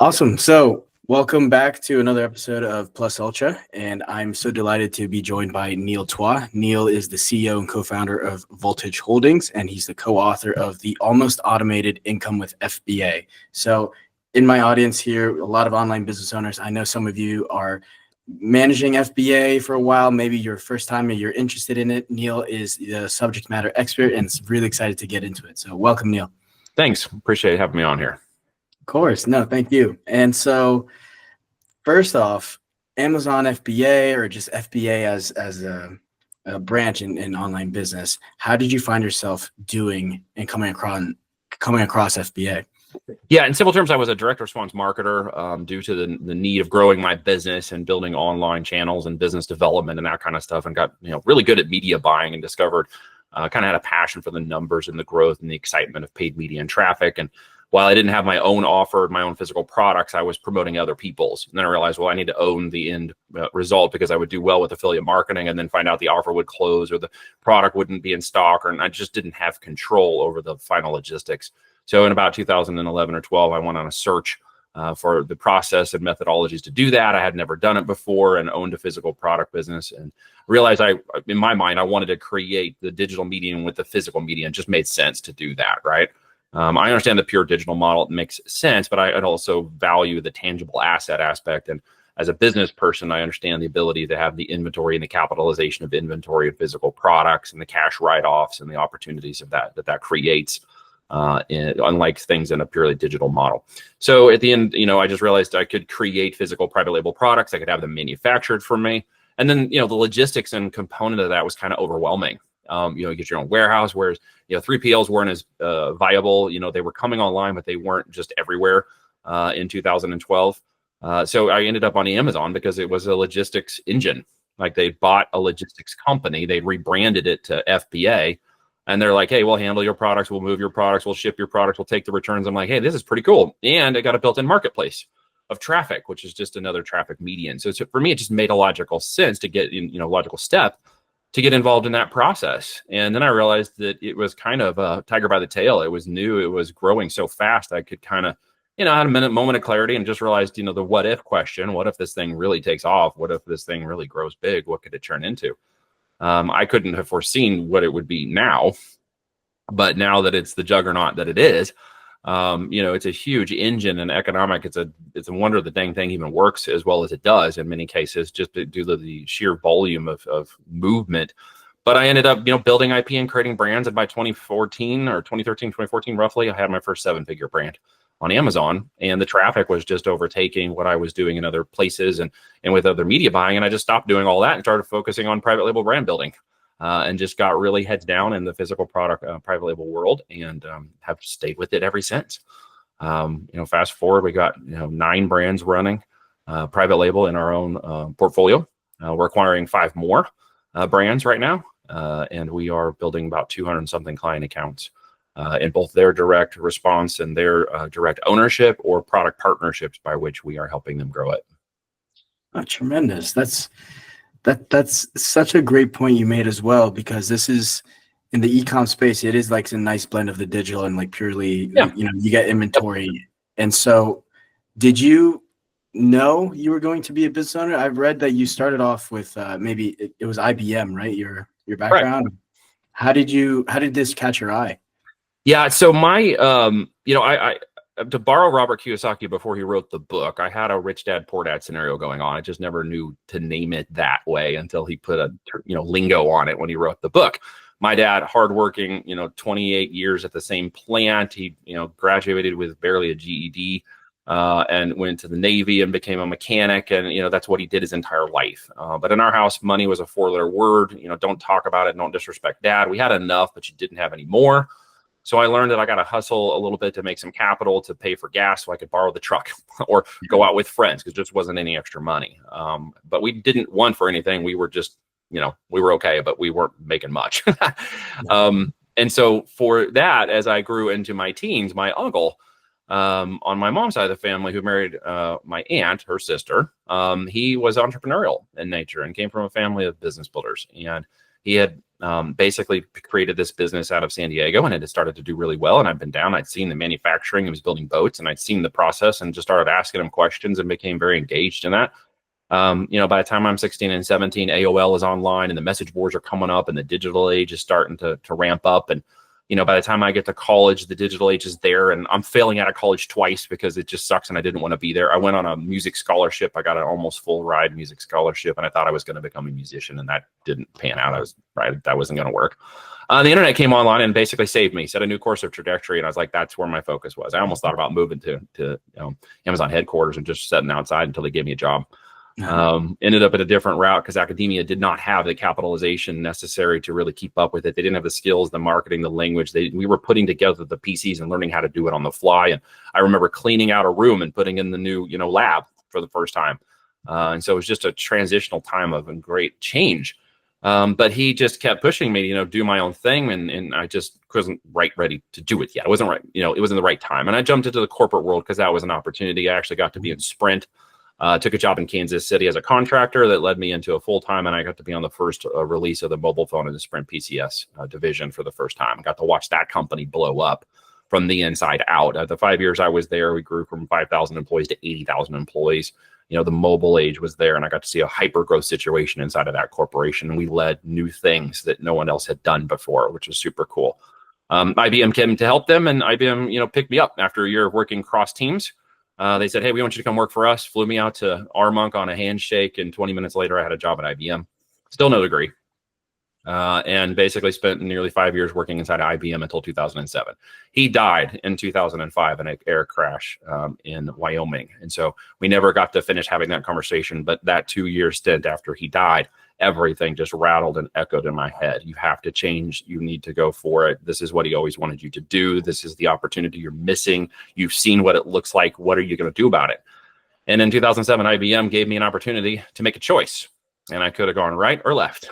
Awesome. So welcome back to another episode of Plus Ultra, and I'm so delighted to be joined by Neil Twa. Neil is the CEO and co-founder of Voltage Holdings, and he's the co-author of the Almost Automated Income with FBA. So in my audience here, a lot of online business owners, I know some of you are managing FBA for a while, maybe your first time and you're interested in it. Neil is the subject matter expert and is really excited to get into it. So welcome, Neil. Thanks. Appreciate having me on here. Of course. No, thank you. And so first off, Amazon FBA or just FBA as a branch in online business, how did you find yourself doing and coming across FBA? Yeah, in simple terms, I was a direct response marketer due to the need of growing my business and building online channels and business development and that kind of stuff, and got really good at media buying and discovered kind of had a passion for the numbers and the growth and the excitement of paid media and traffic. And while I didn't have my own offer, my own physical products, I was promoting other people's. And then I realized, well, I need to own the end result because I would do well with affiliate marketing and then find out the offer would close or the product wouldn't be in stock, and I just didn't have control over the final logistics. So in about 2011 or 12, I went on a search for the process and methodologies to do that. I had never done it before and owned a physical product business, and realized in my mind, I wanted to create the digital medium with the physical media, and just made sense to do that, right? I understand the pure digital model, it makes sense, but I also value the tangible asset aspect. And as a business person, I understand the ability to have the inventory and the capitalization of inventory of physical products and the cash write-offs and the opportunities of that creates, unlike things in a purely digital model. So at the end, I just realized I could create physical private label products. I could have them manufactured for me. And then, the logistics and component of that was kind of overwhelming. You get your own warehouse, whereas 3PLs weren't as viable. They were coming online, but they weren't just everywhere in 2012. So I ended up on Amazon because it was a logistics engine. Like, they bought a logistics company, they rebranded it to FBA, and they're like, hey, we'll handle your products, we'll move your products, we'll ship your products, we'll take the returns. I'm like, hey, this is pretty cool. And it got a built-in marketplace of traffic, which is just another traffic median. So for me, it just made a logical sense to get in, logical step to get involved in that process. And then I realized that it was kind of a tiger by the tail. It was new. It was growing so fast. I could kind of, I had a moment of clarity and just realized, the what if question. What if this thing really takes off? What if this thing really grows big? What could it turn into? I couldn't have foreseen what it would be now, but now that it's the juggernaut that it is, it's a huge engine and economic. It's a wonder the dang thing even works as well as it does in many cases, just due to the sheer volume of movement. But I ended up, building IP and creating brands. And by 2014 or 2013, 2014, roughly, I had my first 7-figure brand on Amazon, and the traffic was just overtaking what I was doing in other places and with other media buying. And I just stopped doing all that and started focusing on private label brand building. And just got really heads down in the physical product private label world, and have stayed with it ever since. Fast forward, we got 9 brands running private label in our own portfolio. We're acquiring 5 more brands right now, and we are building about 200 something client accounts in both their direct response and their direct ownership or product partnerships by which we are helping them grow it. Oh, tremendous. That's such a great point you made as well, because this is in the e-com space. It is like a nice blend of the digital and like purely, you get inventory. And so did you know you were going to be a business owner? I've read that you started off with maybe it was IBM, right? Your background. Right. How did this catch your eye? Yeah. So my, I to borrow Robert Kiyosaki before he wrote the book, I had a rich dad, poor dad scenario going on. I just never knew to name it that way until he put a, lingo on it when he wrote the book. My dad, hardworking, 28 years at the same plant. He, graduated with barely a GED and went to the Navy and became a mechanic. And, that's what he did his entire life. But in our house, money was a 4-letter word. Don't talk about it. Don't disrespect dad. We had enough, but you didn't have any more. So I learned that I got to hustle a little bit to make some capital to pay for gas so I could borrow the truck or go out with friends, because there just wasn't any extra money. But we didn't want for anything. We were just, we were okay, but we weren't making much. And so for that, as I grew into my teens, my uncle on my mom's side of the family, who married my aunt, her sister, he was entrepreneurial in nature and came from a family of business builders. And he had basically created this business out of San Diego, and it had started to do really well. And I'd been down, I'd seen the manufacturing, I was building boats, and I'd seen the process and just started asking him questions and became very engaged in that. By the time I'm 16 and 17, AOL is online and the message boards are coming up and the digital age is starting to ramp up. And, by the time I get to college, the digital age is there, and I'm failing out of college twice because it just sucks and I didn't want to be there. I went on a music scholarship. I got an almost full ride music scholarship, and I thought I was going to become a musician, and that didn't pan out. That wasn't going to work. The internet came online and basically saved me, set a new course of trajectory. And I was like, that's where my focus was. I almost thought about moving to Amazon headquarters and just sitting outside until they gave me a job. Ended up at a different route because academia did not have the capitalization necessary to really keep up with it. They didn't have the skills, the marketing, the language. We were putting together the PCs and learning how to do it on the fly. And I remember cleaning out a room and putting in the new, lab for the first time. And so it was just a transitional time of great change. But he just kept pushing me, do my own thing. And I just wasn't ready to do it yet. It wasn't right. It wasn't the right time. And I jumped into the corporate world because that was an opportunity. I actually got to be in Sprint. Took a job in Kansas City as a contractor that led me into a full-time, and I got to be on the first release of the mobile phone in the Sprint PCS division for the first time. I got to watch that company blow up from the inside out. The 5 years I was there, we grew from 5,000 employees to 80,000 employees. The mobile age was there, and I got to see a hyper-growth situation inside of that corporation, and we led new things that no one else had done before, which was super cool. IBM came to help them, and IBM, picked me up after a year of working cross teams. They said, hey, we want you to come work for us. Flew me out to Armonk on a handshake. And 20 minutes later, I had a job at IBM. Still no degree. And basically spent nearly 5 years working inside of IBM until 2007. He died in 2005 in an air crash in Wyoming. And so we never got to finish having that conversation. But that 2-year stint after he died, everything just rattled and echoed in my head. You have to change. You need to go for it. This is what he always wanted you to do. This is the opportunity you're missing. You've seen what it looks like. What are you going to do about it? And in 2007, IBM gave me an opportunity to make a choice. And I could have gone right or left.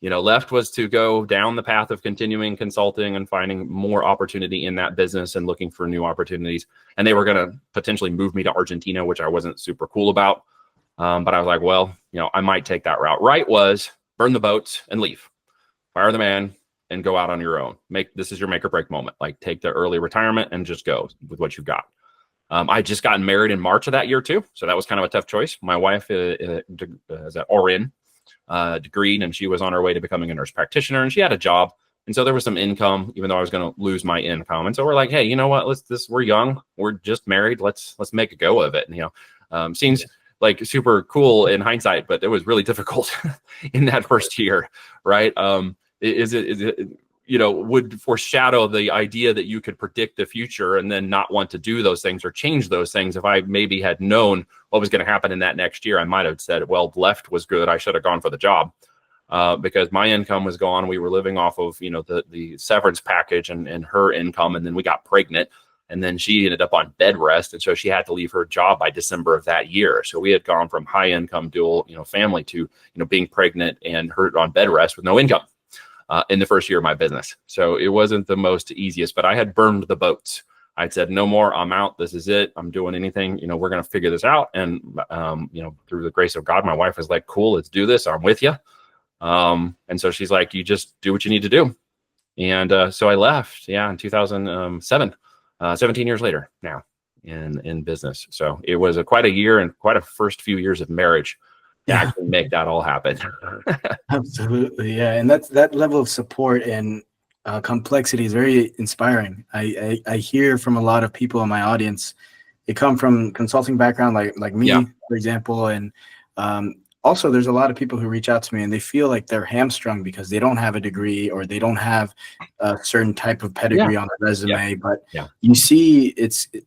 Left was to go down the path of continuing consulting and finding more opportunity in that business and looking for new opportunities. And they were going to potentially move me to Argentina, which I wasn't super cool about. But I was like, well, I might take that route. Right was burn the boats and leave. Fire the man and go out on your own. This is your make or break moment. Like, take the early retirement and just go with what you've got. I just gotten married in March of that year too. So that was kind of a tough choice. My wife is an RN degree, and she was on her way to becoming a nurse practitioner, and she had a job. And so there was some income, even though I was going to lose my income. And so we're like, hey, you know what? We're young. We're just married. Let's make a go of it. And, seems like super cool in hindsight, but it was really difficult in that first year, right? Is it would foreshadow the idea that you could predict the future and then not want to do those things or change those things. If I maybe had known what was going to happen in that next year, I might have said, well, left was good. I should have gone for the job because my income was gone. We were living off of, the severance package and her income. And then we got pregnant. And then she ended up on bed rest. And so she had to leave her job by December of that year. So we had gone from high income dual, family to, being pregnant and her on bed rest with no income in the first year of my business. So it wasn't the most easiest, but I had burned the boats. I'd said, no more, I'm out. This is it. I'm doing anything, we're going to figure this out. And, through the grace of God, my wife was like, cool, let's do this. I'm with you. And so she's like, you just do what you need to do. And so I left, in 2007. 17 years later now in business. So it was quite a year and quite a first few years of marriage to actually make that all happen. Absolutely. Yeah. And that level of support and complexity is very inspiring. I hear from a lot of people in my audience, they come from consulting background, like me, for example. And also there's a lot of people who reach out to me and they feel like they're hamstrung because they don't have a degree or they don't have a certain type of pedigree on their resume. But you see,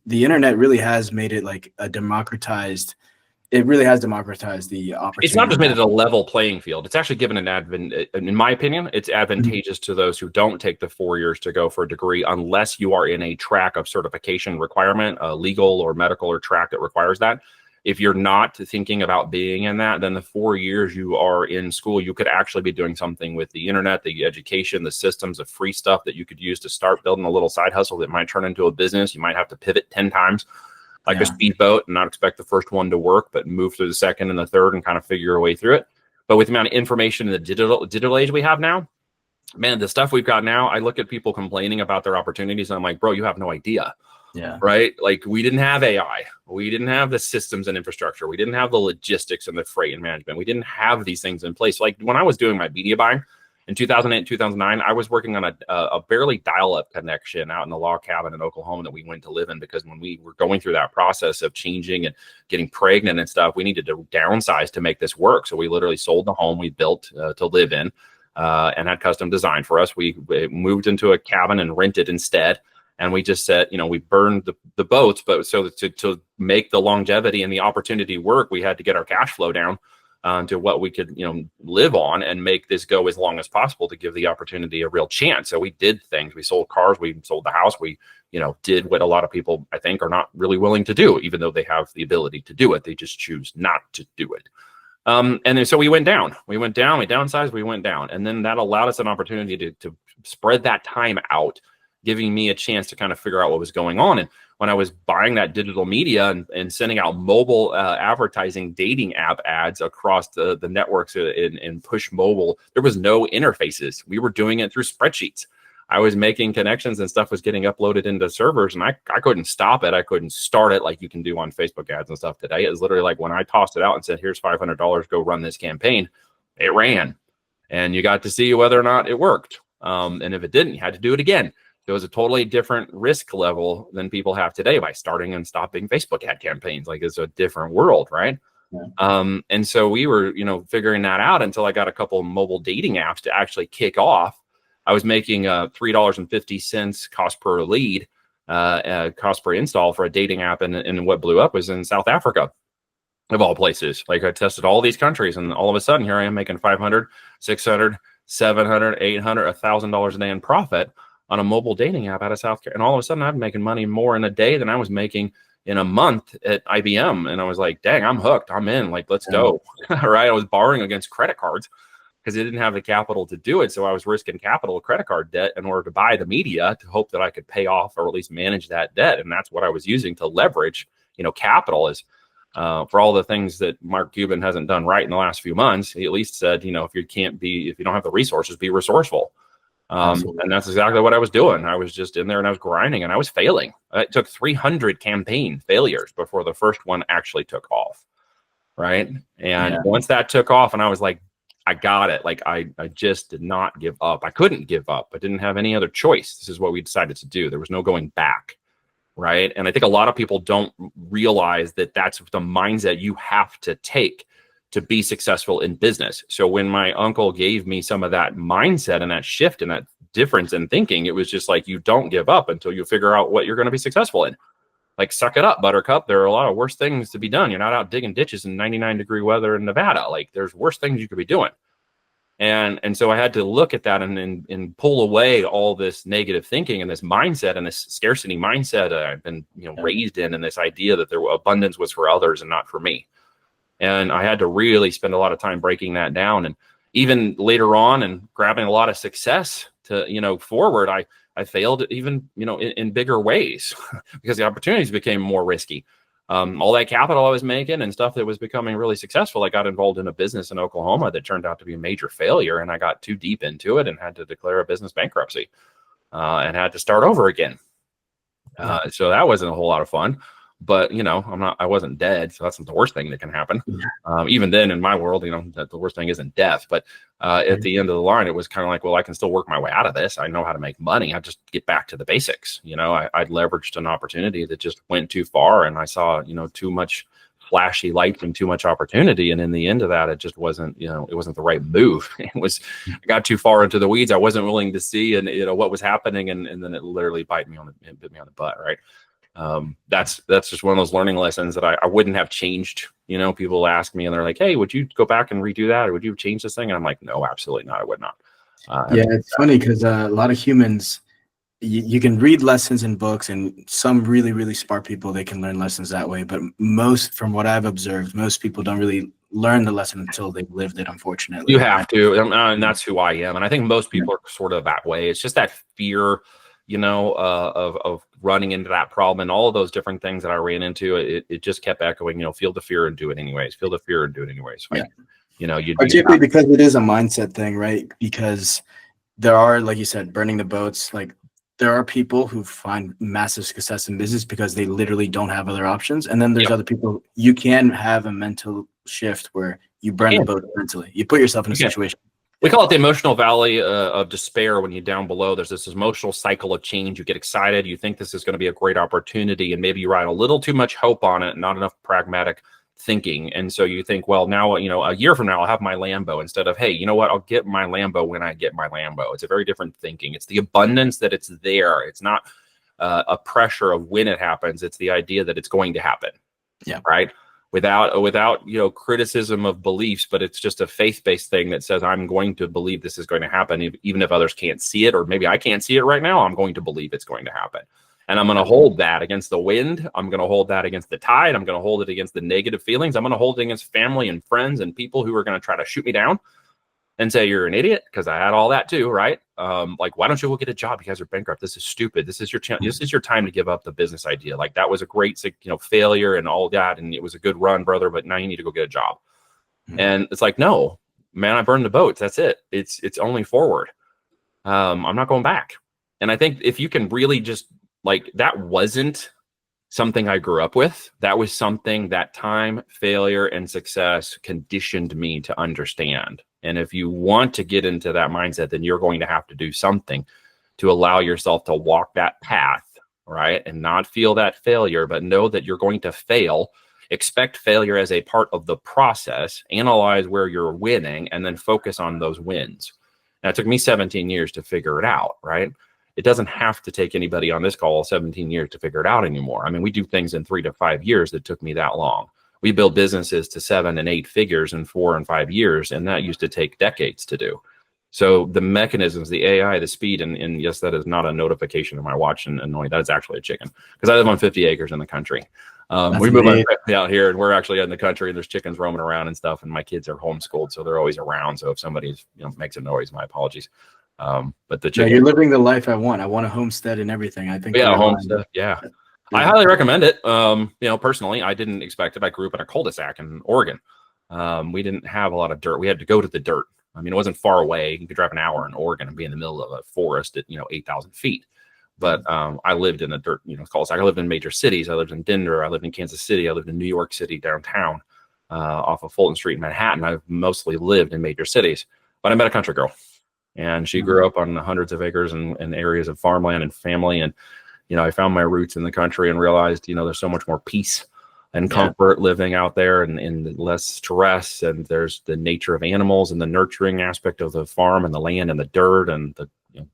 the internet really has made it like it really has democratized the opportunity. It's not just made it a level playing field. It's actually given in my opinion, it's advantageous to those who don't take the 4 years to go for a degree unless you are in a track of certification requirement, a legal or medical or track that requires that. If you're not thinking about being in that, then the 4 years you are in school, you could actually be doing something with the internet, the education, the systems of free stuff that you could use to start building a little side hustle that might turn into a business. You might have to pivot 10 times like a speedboat and not expect the first one to work, but move through the second and the third and kind of figure your way through it. But with the amount of information in the digital age we have now, man, the stuff we've got now, I look at people complaining about their opportunities and I'm like, bro, you have no idea. Yeah. Right. Like we didn't have AI. We didn't have the systems and infrastructure. We didn't have the logistics and the freight and management. We didn't have these things in place. Like when I was doing my media buying in 2008, 2009, I was working on a barely dial-up connection out in the log cabin in Oklahoma that we went to live in, because when we were going through that process of changing and getting pregnant and stuff, we needed to downsize to make this work. So we literally sold the home we built to live in and had custom designed for us. We moved into a cabin and rented instead. And we just said, we burned the boats, but so to make the longevity and the opportunity work, we had to get our cash flow down to what we could, live on and make this go as long as possible to give the opportunity a real chance. So we did things. We sold cars. We sold the house. We, did what a lot of people, I think, are not really willing to do, even though they have the ability to do it. They just choose not to do it. And then, so we went down. We downsized, we went down. And then that allowed us an opportunity to spread that time out, giving me a chance to kind of figure out what was going on. And when I was buying that digital media and sending out mobile advertising dating app ads across the networks in push mobile, there was no interfaces. We were doing it through spreadsheets. I was making connections and stuff was getting uploaded into servers, and I couldn't stop it. I couldn't start it like you can do on Facebook ads and stuff today. It was literally like when I tossed it out and said, here's $500, go run this campaign, it ran. And you got to see whether or not it worked. And if it didn't, you had to do it again. It was a totally different risk level than people have today by starting and stopping Facebook ad campaigns. Like it's a different world, right? Yeah. And so we were, figuring that out until I got a couple of mobile dating apps to actually kick off. I was making $3.50 cost per lead, cost per install for a dating app. And what blew up was in South Africa, of all places. Like I tested all these countries, and all of a sudden here I am making $500, $600, $700, $800, $1,000 a day in profit on a mobile dating app out of South Carolina. And all of a sudden I'm making money more in a day than I was making in a month at IBM. And I was like, dang, I'm hooked. I'm in. Like, let's go. Right. I was borrowing against credit cards because I didn't have the capital to do it. So I was risking capital credit card debt in order to buy the media to hope that I could pay off or at least manage that debt. And that's what I was using to leverage, capital is for all the things that Mark Cuban hasn't done right in the last few months. He at least said, if you don't have the resources, be resourceful. And that's exactly what I was doing. I was just in there and I was grinding and I was failing. It took 300 campaign failures before the first one actually took off. Right. And once that took off and I was like, I got it. Like I just did not give up. I couldn't give up. I didn't have any other choice. This is what we decided to do. There was no going back. Right. And I think a lot of people don't realize that that's the mindset you have to take to be successful in business. So when my uncle gave me some of that mindset and that shift and that difference in thinking, it was just like, you don't give up until you figure out what you're going to be successful in. Like, suck it up, buttercup. There are a lot of worse things to be done. You're not out digging ditches in 99-degree weather in Nevada. Like, there's worse things you could be doing. And so I had to look at that and pull away all this negative thinking and this mindset and this scarcity mindset that I've been raised in, and this idea that abundance was for others and not for me. And I had to really spend a lot of time breaking that down. And even later on and grabbing a lot of success to, forward, I failed even, in bigger ways because the opportunities became more risky. All that capital I was making and stuff that was becoming really successful, I got involved in a business in Oklahoma that turned out to be a major failure. And I got too deep into it and had to declare a business bankruptcy and had to start over again. So that wasn't a whole lot of fun. But, I wasn't dead. So that's not the worst thing that can happen. Even then in my world, that the worst thing isn't death. But at the end of the line, it was kind of like, well, I can still work my way out of this. I know how to make money. I just get back to the basics. I'd leveraged an opportunity that just went too far. And I saw, too much flashy lights and too much opportunity. And in the end of that, it just wasn't, it wasn't the right move. I got too far into the weeds. I wasn't willing to see, and, what was happening. And then it literally bit me on the butt. Right. That's just one of those learning lessons that I wouldn't have changed. People ask me and they're like, hey, would you go back and redo that? Or would you change this thing? And I'm like, no, absolutely not. I would not. It's funny because a lot of humans, you can read lessons in books, and some really, really smart people, they can learn lessons that way. But most, from what I've observed, most people don't really learn the lesson until they've lived it, unfortunately. You have to. And that's who I am. And I think most people are sort of that way. It's just that fear, of running into that problem and all of those different things that I ran into. It just kept echoing, feel the fear and do it anyways. Feel the fear and do it anyways. Like, particularly because it is a mindset thing, right? Because there are, like you said, burning the boats. Like there are people who find massive success in business because they literally don't have other options. And then there's Yep. other people, you can have a mental shift where you burn the boat mentally. You put yourself in a situation. We call it the emotional valley of despair. When you're down below, there's this emotional cycle of change. You get excited. You think this is going to be a great opportunity, and maybe you ride a little too much hope on it, not enough pragmatic thinking. And so you think, well, now, a year from now, I'll have my Lambo, instead of, hey, you know what? I'll get my Lambo when I get my Lambo. It's a very different thinking. It's the abundance that it's there. It's not a pressure of when it happens. It's the idea that it's going to happen. Yeah. Right. Without criticism of beliefs, but it's just a faith-based thing that says I'm going to believe this is going to happen, even if others can't see it, or maybe I can't see it right now. I'm going to believe it's going to happen, and I'm going to hold that against the wind. I'm going to hold that against the tide. I'm going to hold it against the negative feelings. I'm going to hold it against family and friends and people who are going to try to shoot me down and say you're an idiot, because I had all that too, right? Like, why don't you go get a job? You guys are bankrupt. This is stupid. This is your chance. This is your time to give up the business idea. Like, that was a great, failure and all that, and it was a good run, brother. But now you need to go get a job. Mm-hmm. And it's like, no, man, I burned the boats. That's it. It's only forward. I'm not going back. And I think if you can really just, like, that wasn't something I grew up with. That was something that time, failure, and success conditioned me to understand. And if you want to get into that mindset, then you're going to have to do something to allow yourself to walk that path, right? And not feel that failure, but know that you're going to fail. Expect failure as a part of the process. Analyze where you're winning, and then focus on those wins. Now, it took me 17 years to figure it out, right? It doesn't have to take anybody on this call 17 years to figure it out anymore. I mean, we do things in 3 to 5 years that took me that long. We build businesses to 7 and 8 figures in 4 and 5 years, and that used to take decades to do. So the mechanisms, the AI, the speed, and yes, that is not a notification on my watch and annoying. That is actually a chicken, because I live on 50 acres in the country. We move out here, and we're actually in the country, and there's chickens roaming around and stuff, and my kids are homeschooled, so they're always around. So if somebody makes a noise, my apologies. But the chicken, you're living the life I want. I want a homestead and everything. I think. Yeah, homestead. Yeah. I highly recommend it. Personally, I didn't expect it. I grew up in a cul-de-sac in Oregon. We didn't have a lot of dirt. We had to go to the dirt. I mean, it wasn't far away. You could drive an hour in Oregon and be in the middle of a forest at 8,000 feet. But I lived in a dirt, cul-de-sac. I lived in major cities. I lived in Denver. I lived in Kansas City. I lived in New York City downtown, off of Fulton Street in Manhattan. I've mostly lived in major cities. But I met a country girl, and she grew up on hundreds of acres and areas of farmland and family. And I found my roots in the country and realized, there's so much more peace and comfort living out there, and less stress. And there's the nature of animals and the nurturing aspect of the farm and the land and the dirt and the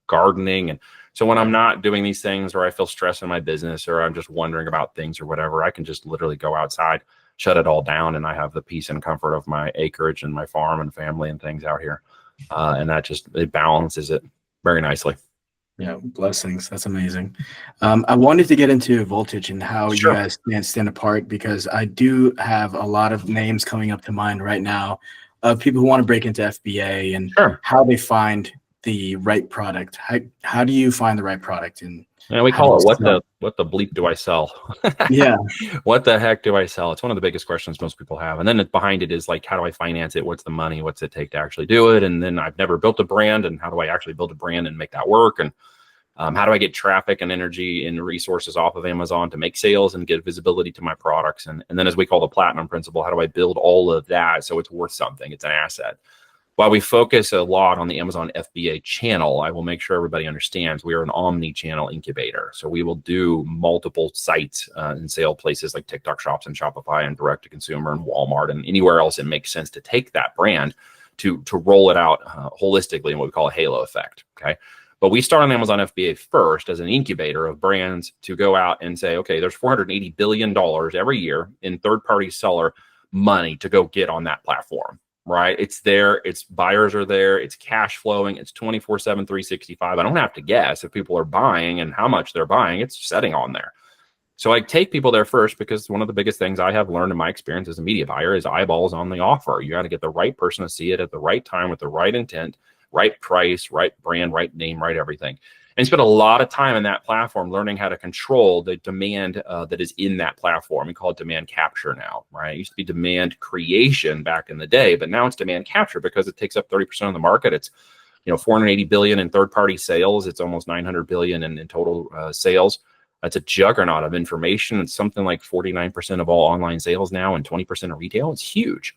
gardening. And so when I'm not doing these things, or I feel stress in my business, or I'm just wondering about things or whatever, I can just literally go outside, shut it all down, and I have the peace and comfort of my acreage and my farm and family and things out here. And that it balances it very nicely. Yeah, blessings. That's amazing. I wanted to get into Voltage and how Sure. you guys stand apart, because I do have a lot of names coming up to mind right now of people who want to break into FBA and how they find the right product. How do you find the right product? And we call it what the bleep do I sell? Yeah. What the heck do I sell? It's one of the biggest questions most people have. And then behind it is like, how do I finance it? What's the money? What's it take to actually do it? And then I've never built a brand, and how do I actually build a brand and make that work? And how do I get traffic and energy and resources off of Amazon to make sales and get visibility to my products? And then, as we call the platinum principle, how do I build all of that so it's worth something? It's an asset. While we focus a lot on the Amazon FBA channel, I will make sure everybody understands we are an omni-channel incubator. So we will do multiple sites and sale places like TikTok shops and Shopify and direct to consumer and Walmart and anywhere else it makes sense to take that brand to roll it out holistically in what we call a halo effect. Okay. But we start on Amazon FBA first as an incubator of brands to go out and say, okay, there's $480 billion every year in third-party seller money to go get on that platform, right? It's there. It's buyers are there. It's cash flowing. It's 24/7, 365. I don't have to guess if people are buying and how much they're buying. It's setting on there. So I take people there first, because one of the biggest things I have learned in my experience as a media buyer is eyeballs on the offer. You got to get the right person to see it at the right time with the right intent, right price, right brand, right name, right everything. And spend a lot of time in that platform learning how to control the demand that is in that platform. We call it demand capture now, right? It used to be demand creation back in the day, but now it's demand capture because it takes up 30% of the market. It's 480 billion in third-party sales. It's almost 900 billion in total sales. That's a juggernaut of information. It's something like 49% of all online sales now and 20% of retail. It's huge.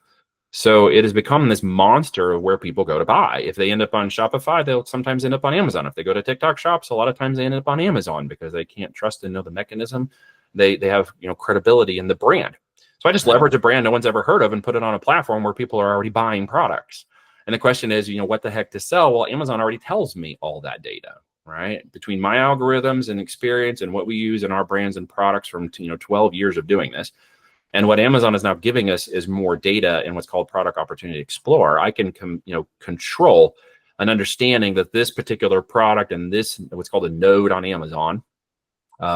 So it has become this monster of where people go to buy. If they end up on Shopify, they'll sometimes end up on Amazon. If they go to TikTok shops, a lot of times they end up on Amazon because they can't trust and know the mechanism. They have credibility in the brand. So I just leverage a brand no one's ever heard of and put it on a platform where people are already buying products. And the question is, what the heck to sell? Well, Amazon already tells me all that data, right? Between my algorithms and experience and what we use in our brands and products from 12 years of doing this. And what Amazon is now giving us is more data in what's called Product Opportunity Explorer. I can control an understanding that this particular product and this what's called a node on Amazon,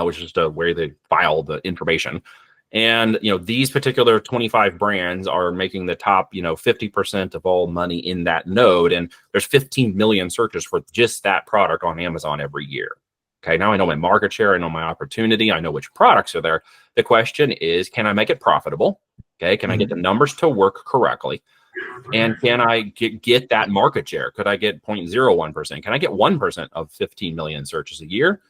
which is just a way they file the information. And these particular 25 brands are making the top 50% of all money in that node. And there's 15 million searches for just that product on Amazon every year. Okay, now I know my market share, I know my opportunity, I know which products are there. The question is, can I make it profitable? Okay, can I get the numbers to work correctly? And can I get that market share? Could I get 0.01%? Can I get 1% of 15 million searches a year?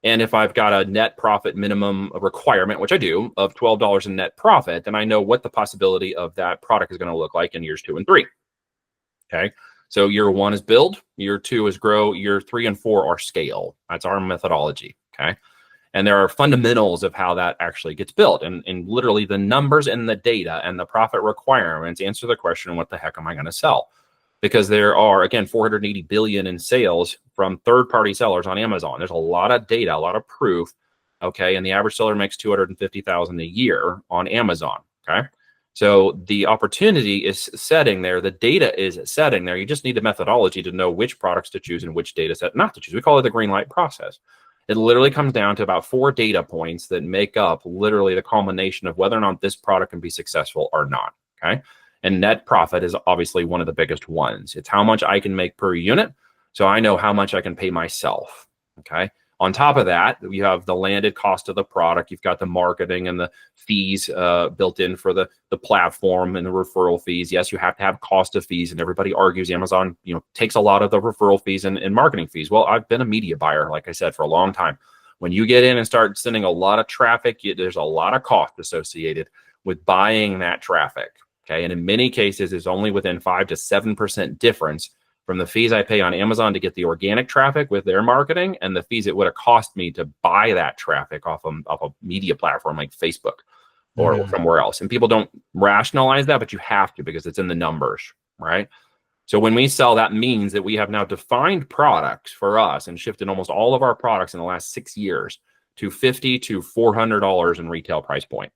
And if I've got a net profit minimum requirement, which I do, of $12 in net profit, then I know what the possibility of that product is going to look like in years 2 and 3. Okay. So year 1 is build, year 2 is grow, year 3 and 4 are scale. That's our methodology. Okay. And there are fundamentals of how that actually gets built. And literally the numbers and the data and the profit requirements answer the question, what the heck am I going to sell? Because there are, again, 480 billion in sales from third-party sellers on Amazon. There's a lot of data, a lot of proof. Okay. And the average seller makes 250,000 a year on Amazon. Okay. So the opportunity is setting there. The data is setting there. You just need the methodology to know which products to choose and which data set not to choose. We call it the green light process. It literally comes down to about 4 data points that make up literally the culmination of whether or not this product can be successful or not. Okay. And net profit is obviously one of the biggest ones. It's how much I can make per unit. So I know how much I can pay myself. Okay. On top of that, you have the landed cost of the product. You've got the marketing and the fees built in for the platform and the referral fees. Yes, you have to have cost of fees, and everybody argues Amazon, takes a lot of the referral fees and marketing fees. Well, I've been a media buyer, like I said, for a long time. When you get in and start sending a lot of traffic, there's a lot of cost associated with buying that traffic. Okay, and in many cases, it's only within 5 to 7% difference from the fees I pay on Amazon to get the organic traffic with their marketing and the fees it would have cost me to buy that traffic off a media platform like Facebook or somewhere else. And people don't rationalize that, but you have to because it's in the numbers, right? So when we sell, that means that we have now defined products for us and shifted almost all of our products in the last 6 years to $50 to $400 in retail price point.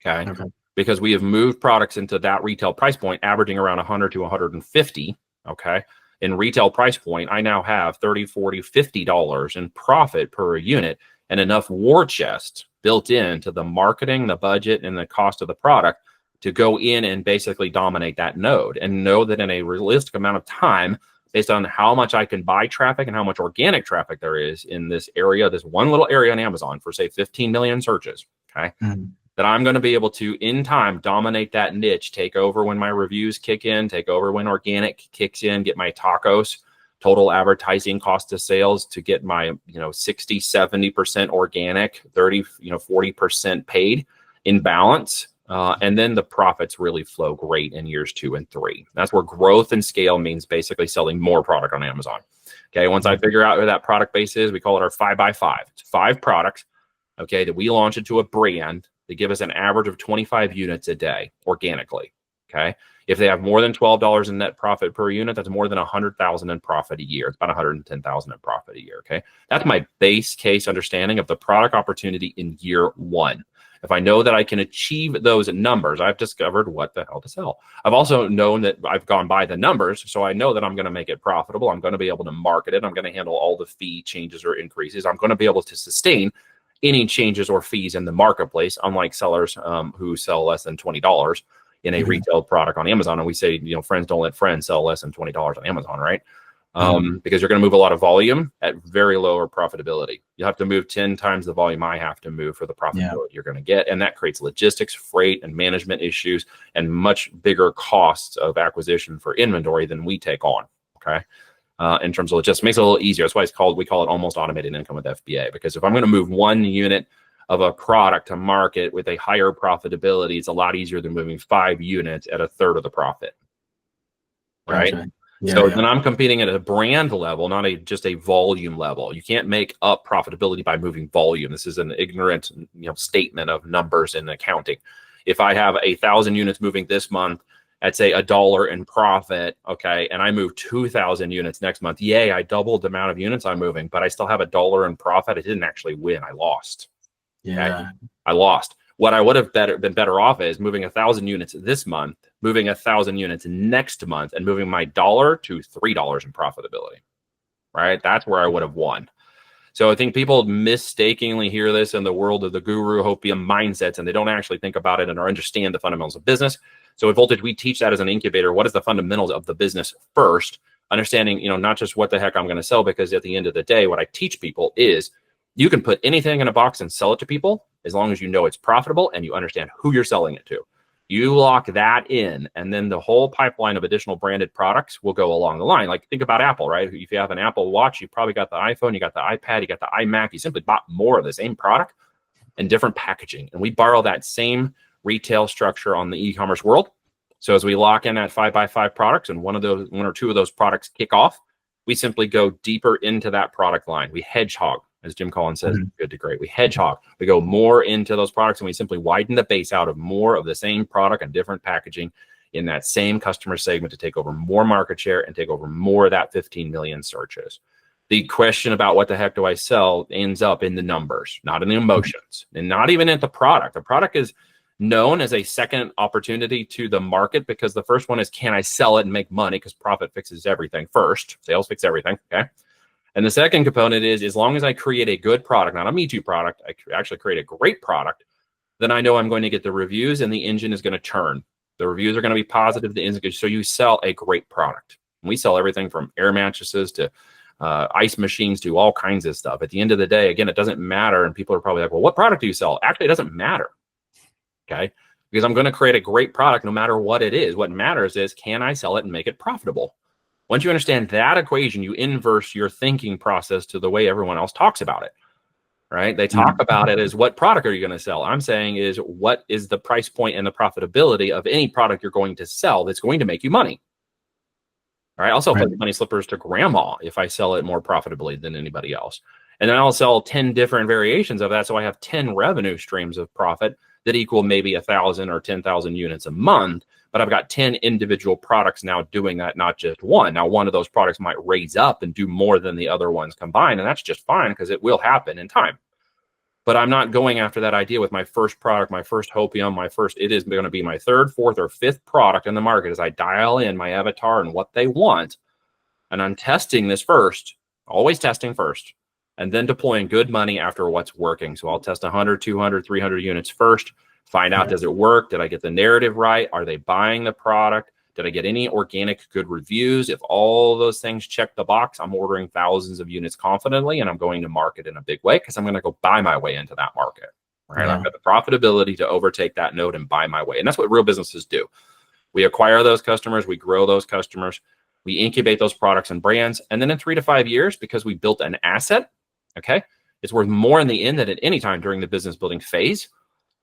Okay. Because we have moved products into that retail price point, averaging around 100 to 150. Okay. In retail price point, I now have $30, $40, $50 in profit per unit and enough war chest built into the marketing, the budget, and the cost of the product to go in and basically dominate that node and know that in a realistic amount of time, based on how much I can buy traffic and how much organic traffic there is in this area, this one little area on Amazon for say 15 million searches. Okay. That I'm going to be able to, in time, dominate that niche, take over when my reviews kick in, take over when organic kicks in, get my tacos, total advertising cost of sales to get my, 60, 70% organic, 30, 40% paid in balance. And then the profits really flow great in years 2 and 3. That's where growth and scale means basically selling more product on Amazon. Okay. Once I figure out where that product base is, we call it our 5x5. It's 5 products. Okay. That we launch into a brand. They give us an average of 25 units a day organically. Okay. If they have more than $12 in net profit per unit, that's more than 100,000 in profit a year. It's about 110,000 in profit a year. Okay. That's my base case understanding of the product opportunity in year 1. If I know that I can achieve those numbers, I've discovered what the hell to sell. I've also known that I've gone by the numbers. So I know that I'm going to make it profitable. I'm going to be able to market it. I'm going to handle all the fee changes or increases. I'm going to be able to sustain any changes or fees in the marketplace, unlike sellers who sell less than $20 in a retail product on Amazon. And we say, friends don't let friends sell less than $20 on Amazon, right? Because you're going to move a lot of volume at very lower profitability. You have to move 10 times the volume I have to move for the profitability you're going to get. And that creates logistics, freight, and management issues and much bigger costs of acquisition for inventory than we take on. Okay. in terms of logistics. Makes it a little easier. That's why we call it almost automated income with FBA, because if I'm going to move 1 unit of a product to market with a higher profitability, it's a lot easier than moving 5 units at a third of the profit. Right. Gotcha. Yeah, So yeah. then I'm competing at a brand level, not just a volume level. You can't make up profitability by moving volume. This is an ignorant, statement of numbers in accounting. If I have 1,000 units moving this month at say $1 in profit, okay, and I move 2,000 units next month, yay, I doubled the amount of units I'm moving, but I still have $1 in profit. I didn't actually win. I lost. Yeah. Okay? I lost. What I would have been better off is moving 1,000 units this month, moving 1,000 units next month, and moving my $1 to $3 in profitability. Right? That's where I would have won. So I think people mistakenly hear this in the world of the guru hopium mindsets, and they don't actually think about it and understand the fundamentals of business. So at Voltage, we teach that as an incubator. What is the fundamentals of the business first? Understanding, not just what the heck I'm going to sell, because at the end of the day, what I teach people is you can put anything in a box and sell it to people as long as you know it's profitable and you understand who you're selling it to. You lock that in, and then the whole pipeline of additional branded products will go along the line. Like, think about Apple, right? If you have an Apple Watch, you probably got the iPhone, you got the iPad, you got the iMac. You simply bought more of the same product and different packaging. And we borrow that same retail structure on the e-commerce world. So as we lock in at 5x5 products, and one or two of those products kick off, we simply go deeper into that product line. We hedgehog, as Jim Collins says, good to great. We hedgehog. We go more into those products, and we simply widen the base out of more of the same product and different packaging in that same customer segment to take over more market share and take over more of that 15 million searches. The question about what the heck do I sell ends up in the numbers, not in the emotions, and not even at the product. The product is known as a second opportunity to the market, because the first one is, can I sell it and make money? Because profit fixes everything first. Sales fix everything. Okay. And the second component is, as long as I create a good product, not a Me Too product, I actually create a great product, then I know I'm going to get the reviews and the engine is going to turn. The reviews are going to be positive. The engine, so you sell a great product. And we sell everything from air mattresses to ice machines to all kinds of stuff. At the end of the day, again, it doesn't matter. And people are probably like, well, what product do you sell? Actually, it doesn't matter. Okay. Because I'm going to create a great product no matter what it is. What matters is, can I sell it and make it profitable? Once you understand that equation, you inverse your thinking process to the way everyone else talks about it, right? They talk about it as, what product are you going to sell? I'm saying is, what is the price point and the profitability of any product you're going to sell that's going to make you money? All right. I'll sell money slippers to grandma if I sell it more profitably than anybody else. And then I'll sell 10 different variations of that. So I have 10 revenue streams of profit that equal maybe 1,000 or 10,000 units a month. But I've got 10 individual products now doing that, not just one. Now, one of those products might raise up and do more than the other ones combined, and that's just fine, because it will happen in time. But I'm not going after that idea with my first product, my first hopium, it is going to be my third, fourth, or fifth product in the market as I dial in my avatar and what they want. And I'm testing this first, always testing first, and then deploying good money after what's working. So I'll test 100, 200, 300 units first. Find out, does it work? Did I get the narrative right? Are they buying the product? Did I get any organic good reviews? If all those things check the box, I'm ordering thousands of units confidently, and I'm going to market in a big way, because I'm going to go buy my way into that market. Right? I've got the profitability to overtake that node and buy my way. And that's what real businesses do. We acquire those customers. We grow those customers. We incubate those products and brands. And then in 3 to 5 years, because we built an asset, okay, it's worth more in the end than at any time during the business building phase.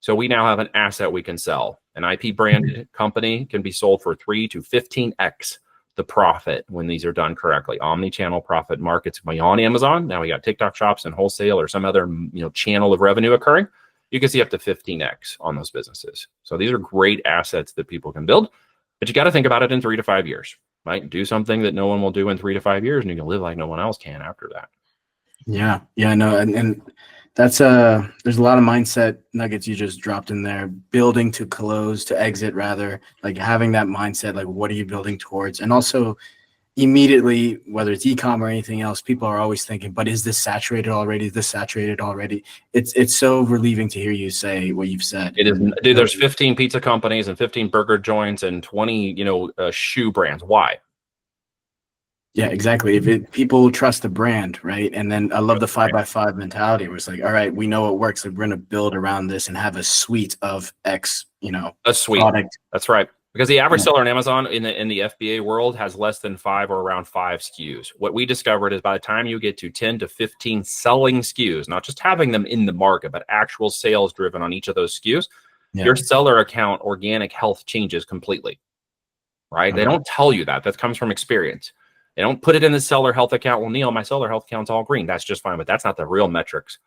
So we now have an asset we can sell. An IP branded company can be sold for 3 to 15x the profit when these are done correctly. Omni-channel profit markets on Amazon. Now we got TikTok shops and wholesale or some other channel of revenue occurring. You can see up to 15x on those businesses. So these are great assets that people can build, but you got to think about it in 3 to 5 years, right? Do something that no one will do in 3 to 5 years, and you can live like no one else can after that. Yeah, no, and that's there's a lot of mindset nuggets you just dropped in there. Building to close, to exit rather, like having that mindset, like what are you building towards? And also immediately, whether it's e-com or anything else, people are always thinking, but is this saturated already? Is this saturated already? It's so relieving to hear you say what you've said. It is, dude, there's 15 pizza companies and 15 burger joints and 20, shoe brands. Why? Yeah, exactly. If people trust the brand, right? And then I love the 5x5 mentality where it's like, all right, we know it works. Like, we're going to build around this and have a suite of X, a suite. Product. That's right. Because the average seller on Amazon in the FBA world has less than 5 or around 5 SKUs. What we discovered is by the time you get to 10 to 15 selling SKUs, not just having them in the market, but actual sales driven on each of those SKUs, your seller account organic health changes completely, right? They don't tell you that. That comes from experience. They don't put it in the seller health account. Well, Neil, my seller health account's all green. That's just fine, but that's not the real metrics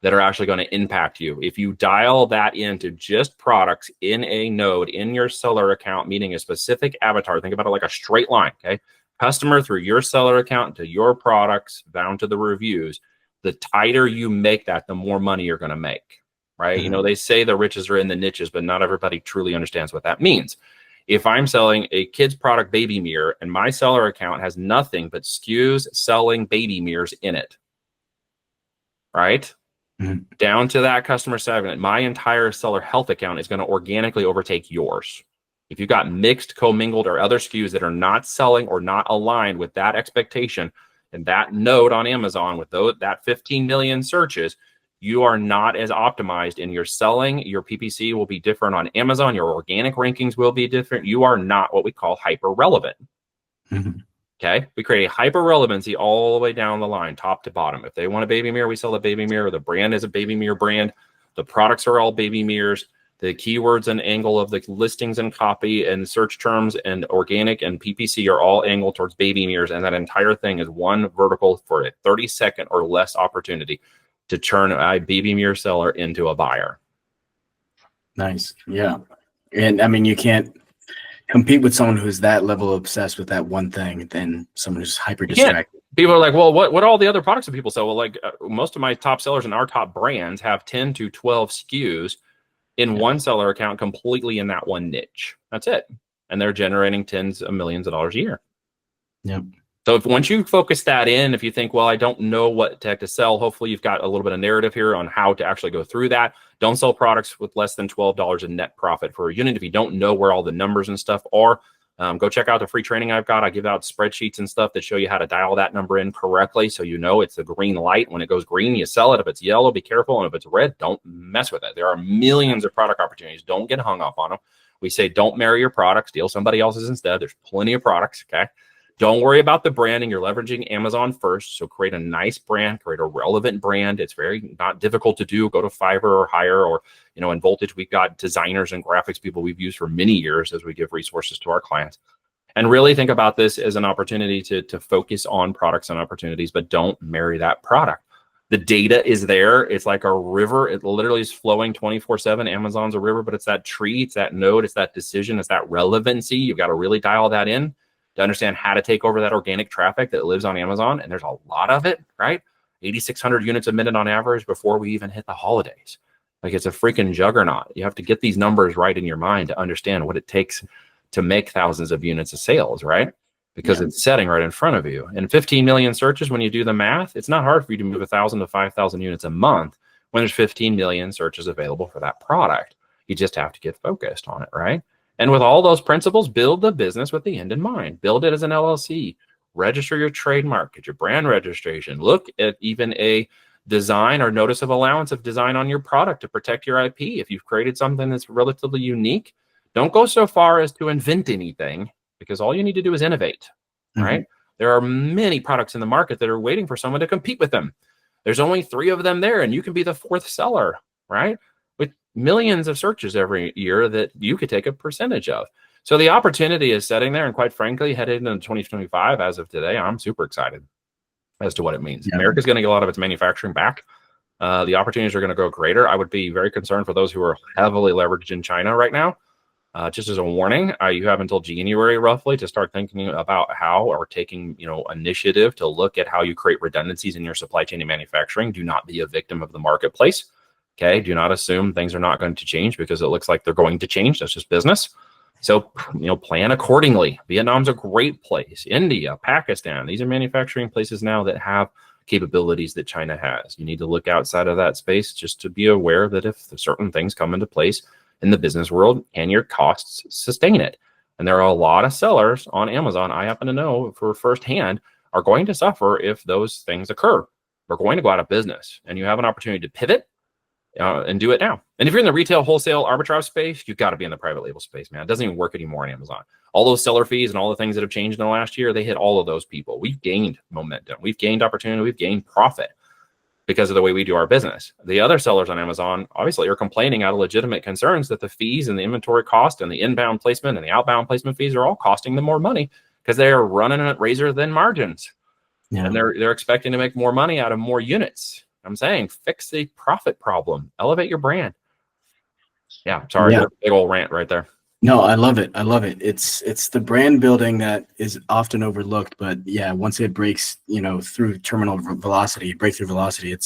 that are actually going to impact you. If you dial that into just products in a node in your seller account, meaning a specific avatar, think about it like a straight line, okay? Customer through your seller account to your products down to the reviews, the tighter you make that, the more money you're going to make, right? You know, they say the riches are in the niches, but not everybody truly understands what that means. If I'm selling a kid's product baby mirror and my seller account has nothing but SKUs selling baby mirrors in it, right? Down to that customer segment, my entire seller health account is going to organically overtake yours. If you've got mixed, commingled, or other SKUs that are not selling or not aligned with that expectation and that node on Amazon with that 15 million searches, you are not as optimized in your selling. Your PPC will be different on Amazon. Your organic rankings will be different. You are not what we call hyper relevant. Okay, we create a hyper relevancy all the way down the line, top to bottom. If they want a baby mirror, we sell a baby mirror. The brand is a baby mirror brand. The products are all baby mirrors. The keywords and angle of the listings and copy and search terms and organic and PPC are all angled towards baby mirrors. And that entire thing is one vertical for a 30-second or less opportunity to turn a baby mirror seller into a buyer. Nice. Yeah. And I mean, you can't compete with someone who's that level obsessed with that one thing than someone who's hyper distracted. People are like, well, what are all the other products that people sell? Well, like most of my top sellers and our top brands have 10 to 12 SKUs in one seller account completely in that one niche. That's it. And they're generating tens of millions of dollars a year. Yep. So once you focus that in, if you think, well, I don't know what tech to sell, hopefully you've got a little bit of narrative here on how to actually go through that. Don't sell products with less than $12 in net profit for a unit. If you don't know where all the numbers and stuff are, go check out the free training I've got. I give out spreadsheets and stuff that show you how to dial that number in correctly. So you know it's a green light. When it goes green, you sell it. If it's yellow, be careful. And if it's red, don't mess with it. There are millions of product opportunities. Don't get hung up on them. We say don't marry your products. Deal somebody else's instead. There's plenty of products, okay? Don't worry about the branding. You're leveraging Amazon first. So create a nice brand, create a relevant brand. It's very not difficult to do. Go to Fiverr or hire, or, you know, in Voltage, we've got designers and graphics people we've used for many years as we give resources to our clients. And really think about this as an opportunity to focus on products and opportunities, but don't marry that product. The data is there. It's like a river. It literally is flowing 24/7. Amazon's a river, but it's that tree, it's that node, it's that decision, it's that relevancy. You've got to really dial that in to understand how to take over that organic traffic that lives on Amazon. And there's a lot of it, right? 8,600 units a minute on average before we even hit the holidays. Like, it's a freaking juggernaut. You have to get these numbers right in your mind to understand what it takes to make thousands of units of sales, right? Because it's setting right in front of you. And 15 million searches, when you do the math, it's not hard for you to move 1,000 to 5,000 units a month when there's 15 million searches available for that product. You just have to get focused on it, right? And with all those principles, build the business with the end in mind. Build it as an LLC. Register your trademark, get your brand registration. Look at even a design or notice of allowance of design on your product to protect your IP. If you've created something that's relatively unique, don't go so far as to invent anything, because all you need to do is innovate, right? There are many products in the market that are waiting for someone to compete with them. There's only 3 of them there, and you can be the 4th seller, right? With millions of searches every year that you could take a percentage of. So the opportunity is sitting there, and quite frankly, headed into 2025, as of today, I'm super excited as to what it means. America's going to get a lot of its manufacturing back. The opportunities are going to go greater. I would be very concerned for those who are heavily leveraged in China right now. Just as a warning, you have until January roughly to start thinking about how, or taking, initiative to look at how you create redundancies in your supply chain and manufacturing. Do not be a victim of the marketplace. Okay. Do not assume things are not going to change because it looks like they're going to change. That's just business. So, plan accordingly. Vietnam's a great place. India, Pakistan, these are manufacturing places now that have capabilities that China has. You need to look outside of that space just to be aware that if certain things come into place in the business world, can your costs sustain it? And there are a lot of sellers on Amazon, I happen to know for firsthand, are going to suffer if those things occur. They're going to go out of business, and you have an opportunity to pivot and do it now. And if you're in the retail wholesale arbitrage space, you've got to be in the private label space, man. It doesn't even work anymore on Amazon. All those seller fees and all the things that have changed in the last year, they hit all of those people. We've gained momentum. We've gained opportunity. We've gained profit because of the way we do our business. The other sellers on Amazon obviously are complaining out of legitimate concerns that the fees and the inventory cost and the inbound placement and the outbound placement fees are all costing them more money because they are running at razor thin margins. Yeah. And they're expecting to make more money out of more units. I'm saying fix the profit problem, elevate your brand. Yeah, sorry, big old rant right there. No, I love it. I love it. It's the brand building that is often overlooked, but yeah, once it breaks, through breakthrough velocity, it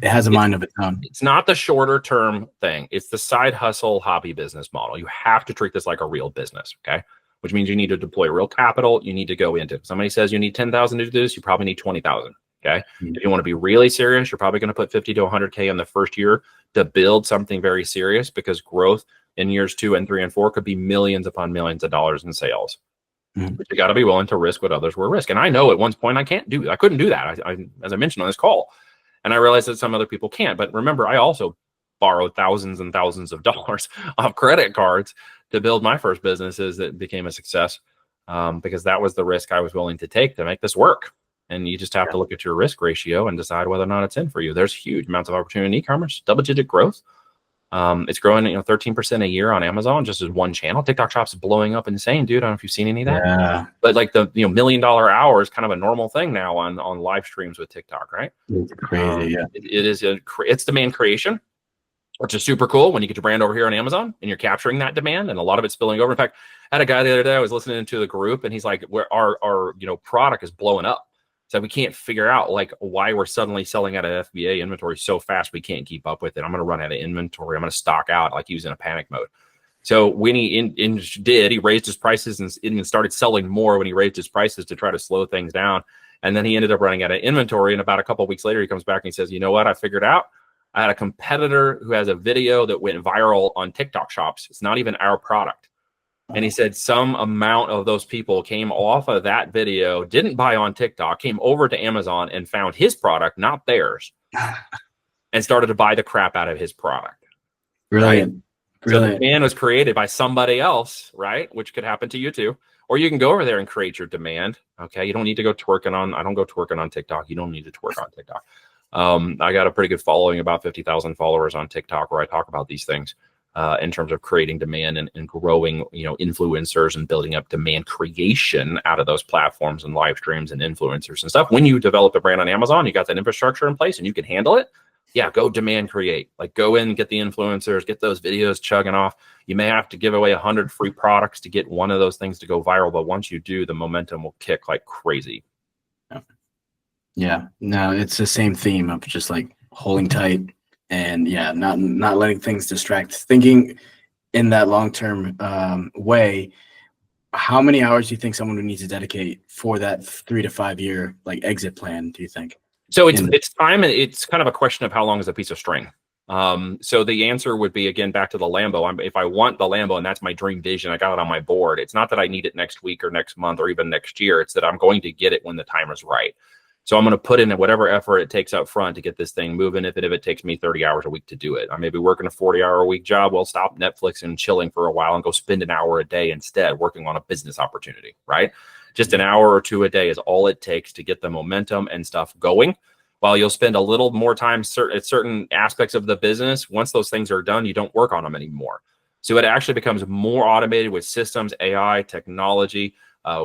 has a mind of its own. It's not the shorter term thing. It's the side hustle hobby business model. You have to treat this like a real business, okay? Which means you need to deploy real capital. You need to go into. If somebody says you need 10,000 to do this, you probably need 20,000. Okay. If you want to be really serious, you're probably going to put 50 to 100K in the first year to build something very serious, because growth in years 2 and 3 and 4 could be millions upon millions of dollars in sales. But you got to be willing to risk what others will risk. And I know at one point I couldn't do that. I as I mentioned on this call, and I realized that some other people can't. But remember, I also borrowed thousands and thousands of dollars off credit cards to build my first businesses that became a success, because that was the risk I was willing to take to make this work. And you just have to look at your risk ratio and decide whether or not it's in for you. There's huge amounts of opportunity in e-commerce, double-digit growth. It's growing, 13% a year on Amazon, just as one channel. TikTok Shop's blowing up insane, dude. I don't know if you've seen any of that. Yeah. But like the $1 million hour is kind of a normal thing now on live streams with TikTok, right? It's crazy. Yeah. It's demand creation, which is super cool when you get your brand over here on Amazon and you're capturing that demand, and a lot of it's spilling over. In fact, I had a guy the other day, I was listening to the group, and he's like, where our product is blowing up. So we can't figure out like why we're suddenly selling out of FBA inventory so fast we can't keep up with it. I'm going to run out of inventory. I'm going to stock out. Like he was in a panic mode. So when he he raised his prices and started selling more when he raised his prices to try to slow things down. And then he ended up running out of inventory. And about a couple of weeks later, he comes back and he says, you know what? I figured out. I had a competitor who has a video that went viral on TikTok Shops. It's not even our product. And he said some amount of those people came off of that video, didn't buy on TikTok, came over to Amazon and found his product, not theirs, and started to buy the crap out of his product. Brilliant. Right? Brilliant. So the demand was created by somebody else, right? Which could happen to you too. Or you can go over there and create your demand. Okay. You don't need to go twerking on, I don't go twerking on TikTok. You don't need to twerk on TikTok. I got a pretty good following, about 50,000 followers on TikTok, where I talk about these things. In terms of creating demand and growing, influencers and building up demand creation out of those platforms and live streams and influencers and stuff. When you develop a brand on Amazon, you got that infrastructure in place and you can handle it. Yeah, go demand create. Like go in, get the influencers, get those videos chugging off. You may have to give away 100 free products to get one of those things to go viral, but once you do, the momentum will kick like crazy. Yeah, no, it's the same theme of just like holding tight. And yeah, not letting things distract, thinking in that long-term way. How many hours do you think someone would need to dedicate for that 3 to 5 year like exit plan, do you think? So it's time, and it's kind of a question of how long is a piece of string. So the answer would be, again, back to the Lambo. If I want the Lambo and that's my dream vision, I got it on my board. It's not that I need it next week or next month or even next year. It's that I'm going to get it when the time is right. So I'm going to put in whatever effort it takes up front to get this thing moving, if it takes me 30 hours a week to do it. I may be working a 40-hour-a-week job. Well, stop Netflix and chilling for a while and go spend an hour a day instead working on a business opportunity, right? Just an hour or two a day is all it takes to get the momentum and stuff going. While you'll spend a little more time at certain aspects of the business, once those things are done, you don't work on them anymore. So it actually becomes more automated with systems, AI, technology,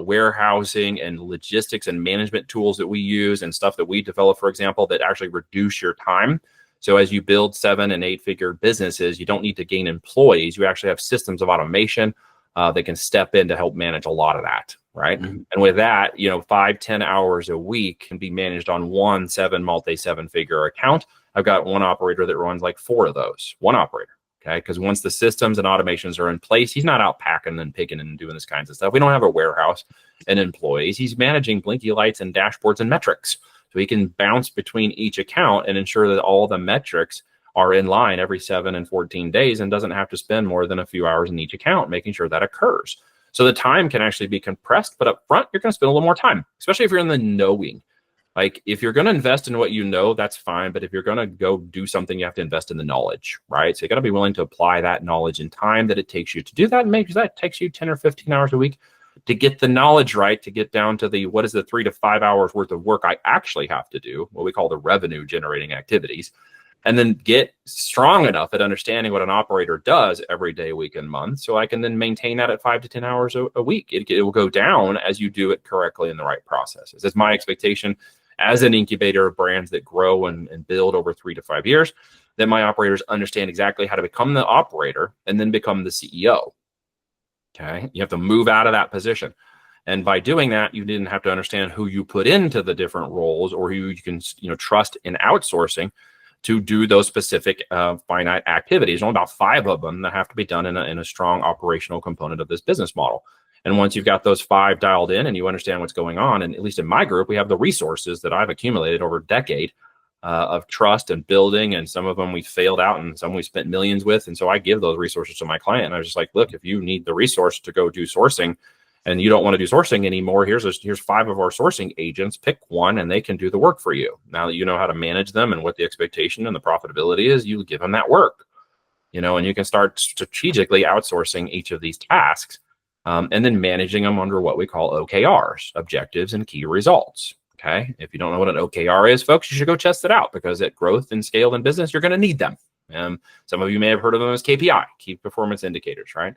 warehousing and logistics and management tools that we use and stuff that we develop, for example, that actually reduce your time. So as you build 7- and 8-figure businesses, you don't need to gain employees. You actually have systems of automation that can step in to help manage a lot of that, right? Mm-hmm. And with that, 5-10 hours a week can be managed on one multi-7-figure account. I've got one operator that runs like 4 of those, one operator. Okay, because once the systems and automations are in place, he's not out packing and picking and doing this kinds of stuff. We don't have a warehouse and employees. He's managing blinky lights and dashboards and metrics. So he can bounce between each account and ensure that all the metrics are in line every 7 and 14 days and doesn't have to spend more than a few hours in each account making sure that occurs. So the time can actually be compressed, but up front, you're going to spend a little more time, especially if you're in the knowing. Like if you're going to invest in what you know, that's fine. But if you're going to go do something, you have to invest in the knowledge, right? So you got to be willing to apply that knowledge in time that it takes you to do that. And maybe that takes you 10 or 15 hours a week to get the knowledge right, to get down to the, what is the 3 to 5 hours worth of work I actually have to do, what we call the revenue generating activities, and then get strong enough at understanding what an operator does every day, week, and month. So I can then maintain that at 5 to 10 hours a week. It will go down as you do it correctly in the right processes. It's my expectation as an incubator of brands that grow and build over 3 to 5 years, that my operators understand exactly how to become the operator and then become the CEO. Okay. You have to move out of that position. And by doing that, you didn't have to understand who you put into the different roles or who you can, trust in outsourcing to do those specific finite activities. Only about 5 of them that have to be done in a strong operational component of this business model. And once you've got those 5 dialed in and you understand what's going on, and at least in my group, we have the resources that I've accumulated over a decade of trust and building. And some of them we failed out and some we spent millions with. And so I give those resources to my client. And I was just like, look, if you need the resource to go do sourcing and you don't want to do sourcing anymore, here's 5 of our sourcing agents, pick one and they can do the work for you. Now that you know how to manage them and what the expectation and the profitability is, you give them that work, and you can start strategically outsourcing each of these tasks. And then managing them under what we call OKRs, objectives and key results. Okay. If you don't know what an OKR is, folks, you should go test it out, because at growth and scale in business, you're going to need them. Some of you may have heard of them as KPI, key performance indicators, right?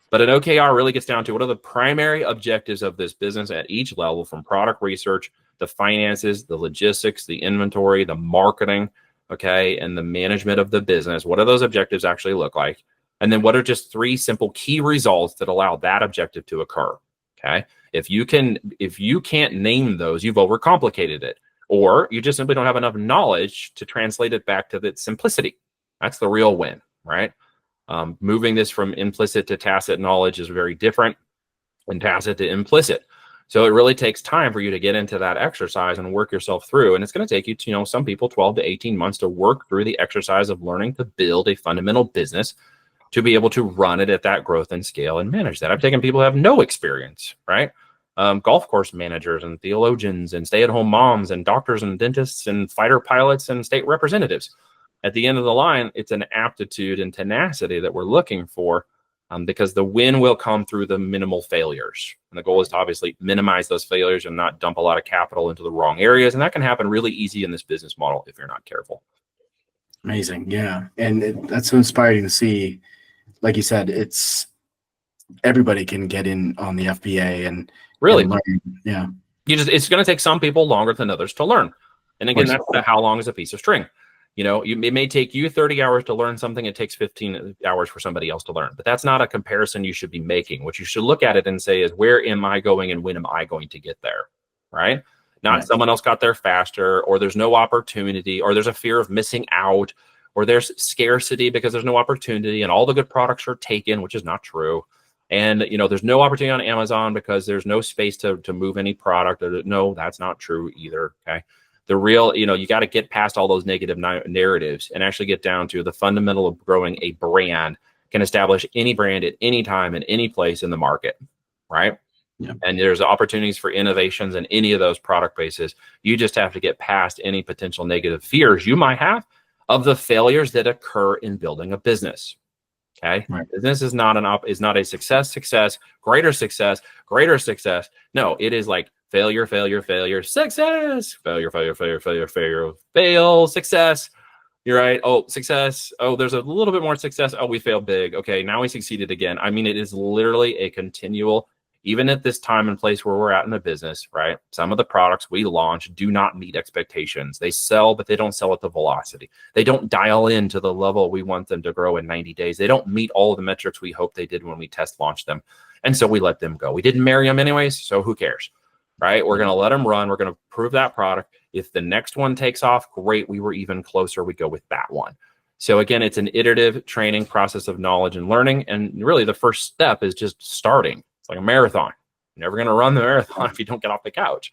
But an OKR really gets down to what are the primary objectives of this business at each level, from product research, the finances, the logistics, the inventory, the marketing, okay, and the management of the business. What do those objectives actually look like? And then what are just 3 simple key results that allow that objective to occur? Okay. If you can't name those, you've overcomplicated it, or you just simply don't have enough knowledge to translate it back to the simplicity. That's the real win, right? Moving this from implicit to tacit knowledge is very different than tacit to implicit. So it really takes time for you to get into that exercise and work yourself through. And it's going to take you, some people 12 to 18 months to work through the exercise of learning to build a fundamental business to be able to run it at that growth and scale and manage that. I've taken people who have no experience, right? Golf course managers and theologians and stay-at-home moms and doctors and dentists and fighter pilots and state representatives. At the end of the line, it's an aptitude and tenacity that we're looking for, because the win will come through the minimal failures. And the goal is to obviously minimize those failures and not dump a lot of capital into the wrong areas. And that can happen really easy in this business model if you're not careful. Amazing. Yeah. And that's so inspiring to see. Like you said, it's everybody can get in on the FBA and really learn. Yeah. It's going to take some people longer than others to learn. And again, that's how long is a piece of string. It may take you 30 hours to learn something. It takes 15 hours for somebody else to learn. But that's not a comparison you should be making. What you should look at it and say is, where am I going and when am I going to get there? Right? Not someone else got there faster, or there's no opportunity, or there's a fear of missing out, or there's scarcity because there's no opportunity and all the good products are taken, which is not true. And, there's no opportunity on Amazon because there's no space to move any product. No, that's not true either. Okay. The real, you got to get past all those negative narratives and actually get down to the fundamental of growing a brand can establish any brand at any time in any place in the market. Right. Yeah. And there's opportunities for innovations in any of those product bases. You just have to get past any potential negative fears you might have of the failures that occur in building a business. Okay. Right. Business is not a success, greater success. No, it is like failure, success, fail, success. You're right. Oh, success. Oh, there's a little bit more success. Oh, we failed big. Okay. Now we succeeded again. I mean, it is literally a continual, even at this time and place where we're at in the business, right? Some of the products we launch do not meet expectations. They sell, but they don't sell at the velocity. They don't dial in to the level we want them to grow in 90 days. They don't meet all of the metrics we hoped they did when we test launched them. And so we let them go. We didn't marry them anyways, so who cares, right? We're going to let them run. We're going to prove that product. If the next one takes off, great. We were even closer. We go with that one. So again, it's an iterative training process of knowledge and learning. And really the first step is just starting. Like a marathon. You're never going to run the marathon if you don't get off the couch.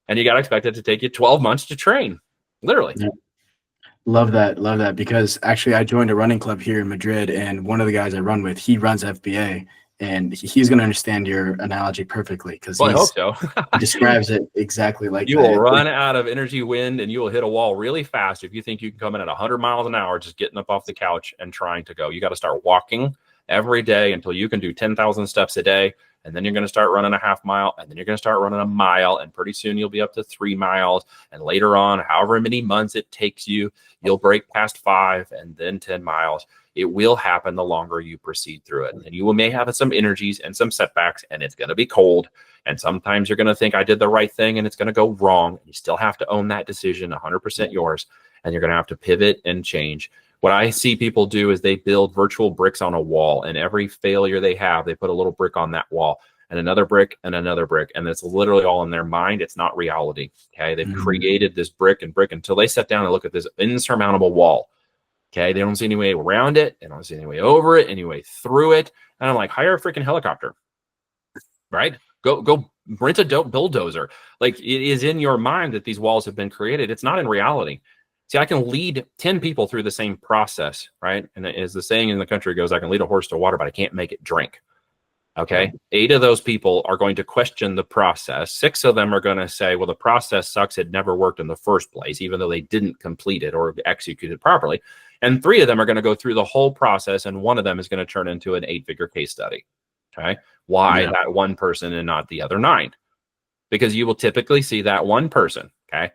And you got to expect it to take you 12 months to train, literally. Yeah. Love that. Because actually I joined a running club here in Madrid, and one of the guys I run with, he runs FBA, and he's going to understand your analogy perfectly because Well, I hope so. he describes it exactly like You that. will run out of energy wind and you will hit a wall really fast if you think you can come in at 100 miles an hour just getting up off the couch and trying to go. You got to start walking every day until you can do 10,000 steps a day. And then you're going to start running a half mile, and then you're going to start running a mile, and pretty soon you'll be up to 3 miles. And later on, however many months it takes you, you'll break past 5 and then 10 miles. It will happen the longer you proceed through it. And you may have some energies and some setbacks, and it's going to be cold. And sometimes you're going to think I did the right thing and it's going to go wrong. You still have to own that decision, 100% yours. And you're going to have to pivot and change. What I see people do is they build virtual bricks on a wall, and every failure they have, they put a little brick on that wall and another brick and another brick. And it's literally all in their mind. It's not reality. Okay. They've created this brick and brick until they sit down and look at this insurmountable wall. Okay. They don't see any way around it. They don't see any way over it, any way through it. And I'm like, hire a freaking helicopter, right? Go rent a bulldozer. Like, it is in your mind that these walls have been created. It's not in reality. See, I can lead 10 people through the same process, right? And as the saying in the country goes, I can lead a horse to water, but I can't make it drink. Okay. 8 of those people are going to question the process. 6 of them are going to say, well, the process sucks. It never worked in the first place, even though they didn't complete it or execute it properly. And 3 of them are going to go through the whole process. And 1 of them is going to turn into an 8-figure case study. Okay. Why that one person and not the other 9? Because you will typically see that one person, okay,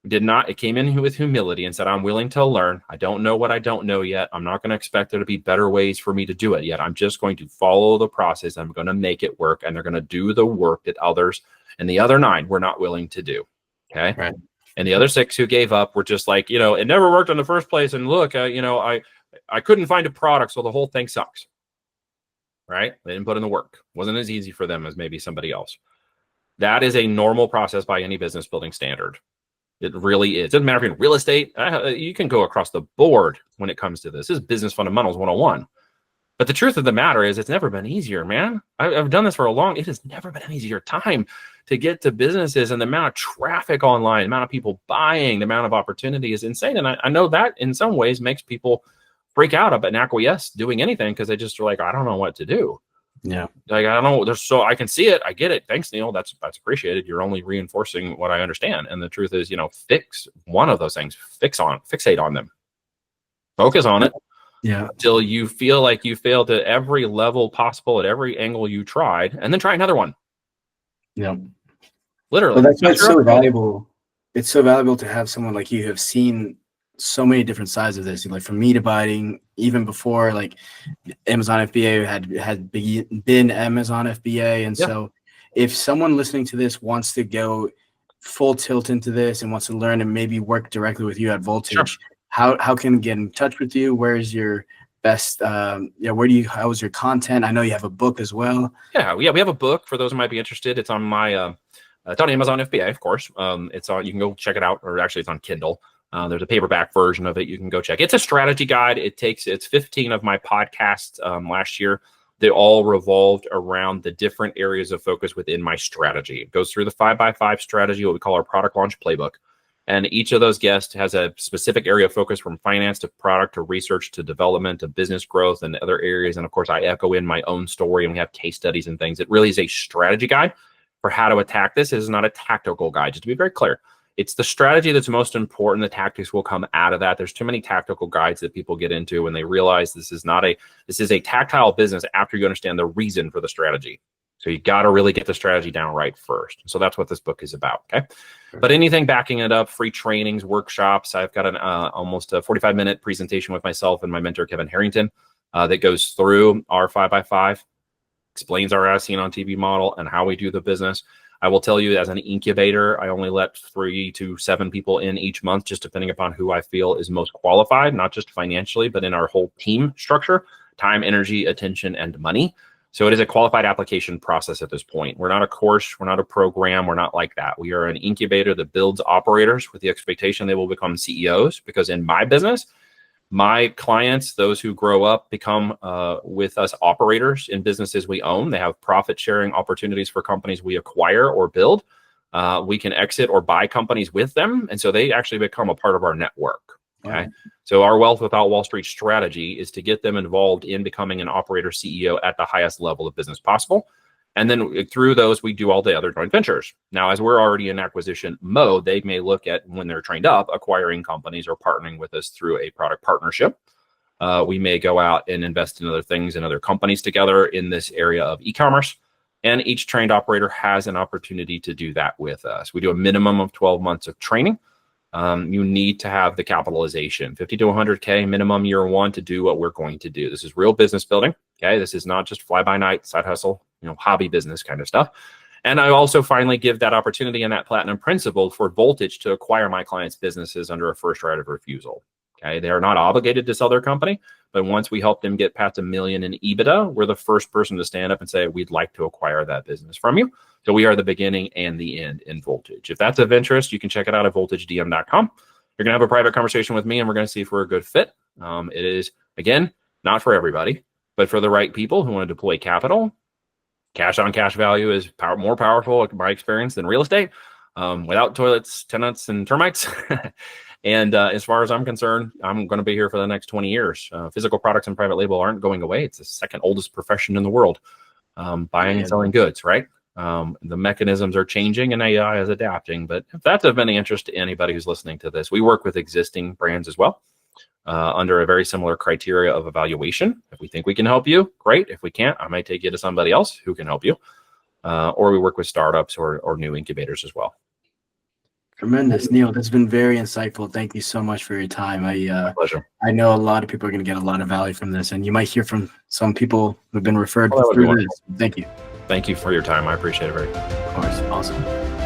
it came in with humility and said, I'm willing to learn. I don't know what I don't know yet. I'm not going to expect there to be better ways for me to do it yet. I'm just going to follow the process. I'm going to make it work. And they're going to do the work that others and the other 9 were not willing to do. Okay. Right. And the other 6 who gave up were just like, it never worked in the first place. And look, I couldn't find a product. So the whole thing sucks. Right. They didn't put in the work. Wasn't as easy for them as maybe somebody else. That is a normal process by any business building standard. It really is. It doesn't matter if you're in real estate. You can go across the board when it comes to this. This is business fundamentals 101. But the truth of the matter is it's never been easier, man. I've done this for a long. It has never been an easier time to get to businesses, and the amount of traffic online, the amount of people buying, the amount of opportunity is insane. And I know that in some ways makes people freak out about and acquiesce doing anything because they just are like, I don't know what to do. Yeah. Like, I don't know. I can see it. I get it. Thanks, Neil. That's appreciated. You're only reinforcing what I understand. And the truth is, fix one of those things, fixate on them, focus on it. Yeah. Until you feel like you failed at every level possible, at every angle you tried, and then try another one. Yeah. Literally. Well, that's why it's so valuable. It's so valuable to have someone like you who have seen so many different sides of this, like from media buying, even before like Amazon FBA had been Amazon FBA. And so if someone listening to this wants to go full tilt into this and wants to learn and maybe work directly with you at Voltage, how can get in touch with you? Where's your best, how's your content? I know you have a book as well. Yeah, we have a book for those who might be interested. It's on my, it's on Amazon FBA, of course. It's on, you can go check it out, or actually it's on Kindle. There's a paperback version of it. You can go check. It's a strategy guide. It's 15 of my podcasts last year. They all revolved around the different areas of focus within my strategy. It goes through the 5x5 strategy, what we call our product launch playbook. And each of those guests has a specific area of focus, from finance to product to research to development to business growth and other areas. And of course, I echo in my own story, and we have case studies and things. It really is a strategy guide for how to attack this. It is not a tactical guide, just to be very clear. It's the strategy that's most important. The tactics will come out of that. There's too many tactical guides that people get into when they realize this is a tactile business after you understand the reason for the strategy. So you got to really get the strategy down right first. So that's what this book is about. Okay. But anything backing it up, free trainings, workshops. I've got an almost a 45-minute presentation with myself and my mentor, Kevin Harrington, that goes through our 5x5, explains our as seen on TV model and how we do the business. I will tell you, as an incubator, I only let 3 to 7 people in each month, just depending upon who I feel is most qualified, not just financially, but in our whole team structure, time, energy, attention, and money. So it is a qualified application process at this point. We're not a course. We're not a program. We're not like that. We are an incubator that builds operators with the expectation they will become CEOs, because in my business, my clients, those who grow up, become with us operators in businesses we own. They have profit sharing opportunities for companies we acquire or build. We can exit or buy companies with them. And so they actually become a part of our network. Okay. So our Wealth Without Wall Street strategy is to get them involved in becoming an operator CEO at the highest level of business possible. And then through those, we do all the other joint ventures. Now, as we're already in acquisition mode, they may look at, when they're trained up, acquiring companies or partnering with us through a product partnership. We may go out and invest in other things and other companies together in this area of e-commerce. And each trained operator has an opportunity to do that with us. We do a minimum of 12 months of training. You need to have the capitalization, 50 to 100K minimum year one to do what we're going to do. This is real business building. Okay. This is not just fly by night, side hustle, hobby business kind of stuff. And I also finally give that opportunity and that platinum principle for Voltage to acquire my clients' businesses under a first right of refusal. Okay. They are not obligated to sell their company, but once we help them get past $1 million in EBITDA, we're the first person to stand up and say, we'd like to acquire that business from you. So we are the beginning and the end in Voltage. If that's of interest, you can check it out at voltagedm.com. You're going to have a private conversation with me, and we're going to see if we're a good fit. It is, again, not for everybody, but for the right people who want to deploy capital. Cash on cash value is more powerful, in my experience, than real estate, without toilets, tenants, and termites. And as far as I'm concerned, I'm going to be here for the next 20 years. Physical products and private label aren't going away. It's the second oldest profession in the world, buying and selling goods, right? The mechanisms are changing and AI is adapting. But if that's of any interest to anybody who's listening to this, we work with existing brands as well under a very similar criteria of evaluation. If we think we can help you, great. If we can't, I might take you to somebody else who can help you. Or we work with startups or new incubators as well. Tremendous, Neil. That's been very insightful. Thank you so much for your time. My pleasure. I know a lot of people are going to get a lot of value from this, and you might hear from some people who've been referred through this. Thank you. Thank you for your time. I appreciate it very much. Of course. Awesome.